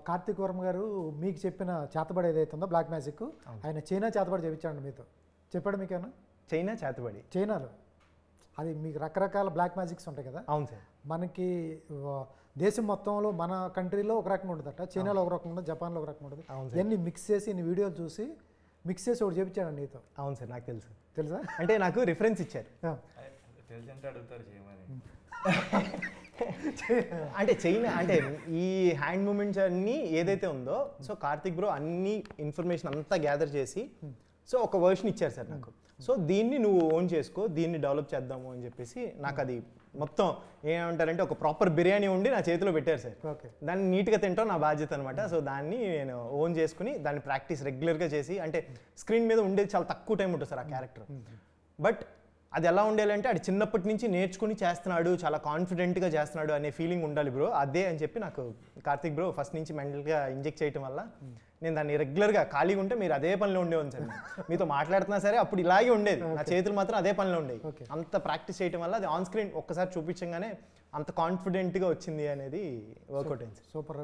కార్తీక్ వర్మ గారు మీకు చెప్పిన చేతబడి ఏదైతే ఉందో బ్లాక్ మ్యాజిక్ ఆయన చైనా చేతబడి చేయించాడు మీతో చెప్పాడు మీకేమన్నా చైనా చేతబడి చైనాలో అది మీకు రకరకాల బ్లాక్ మ్యాజిక్స్ ఉంటాయి కదా అవును సార్ మనకి దేశం మొత్తంలో మన కంట్రీలో ఒక రకంగా ఉంటుందట చైనాలో ఒక రకంగా ఉంటుంది జపాన్లో ఒక రకంగా ఉంటుంది ఇవన్నీ మిక్స్ చేసి ఇన్ని వీడియోలు చూసి మిక్స్ చేసి ఒకటి చేయించాడు నీతో అవును సార్ నాకు తెలుసు తెలుసా అంటే నాకు రిఫరెన్స్ ఇచ్చారు అంటే చైనా అంటే ఈ హ్యాండ్ మూమెంట్స్ అన్నీ ఏదైతే ఉందో సో కార్తిక్ బ్రో అన్ని ఇన్ఫర్మేషన్ అంతా గ్యాదర్ చేసి సో ఒక వర్షన్ ఇచ్చారు సార్ నాకు సో దీన్ని నువ్వు ఓన్ చేసుకో దీన్ని డెవలప్ చేద్దాము అని చెప్పేసి నాకు అది మొత్తం ఏమంటారంటే ఒక ప్రాపర్ బిర్యానీ ఉండి నా చేతిలో పెట్టారు సార్ దాన్ని నీట్గా తింటాం నా బాధ్యత అనమాట సో దాన్ని నేను ఓన్ చేసుకుని దాన్ని ప్రాక్టీస్ రెగ్యులర్గా చేసి అంటే స్క్రీన్ మీద ఉండేది చాలా తక్కువ టైం ఉంటుంది సార్ ఆ క్యారెక్టర్ బట్ అది ఎలా ఉండాలంటే అది చిన్నప్పటి నుంచి నేర్చుకుని చేస్తున్నాడు చాలా కాన్ఫిడెంట్గా చేస్తున్నాడు అనే ఫీలింగ్ ఉండాలి బ్రో అదే అని చెప్పి నాకు కార్తిక్ బ్రో ఫస్ట్ నుంచి మెంటల్గా ఇంజెక్ట్ చేయడం వల్ల నేను దాన్ని రెగ్యులర్గా ఖాళీగా ఉంటే మీరు అదే పనిలో ఉండేవాళ్ళు సార్ మీతో మాట్లాడుతున్నా సరే అప్పుడు ఇలాగే ఉండేది నా చేతులు మాత్రం అదే పనిలో ఉండేవి అంత ప్రాక్టీస్ చేయడం వల్ల అది ఆన్ స్క్రీన్ ఒక్కసారి చూపించగానే అంత కాన్ఫిడెంట్గా వచ్చింది అనేది వర్కౌట్ అయింది సూపర్.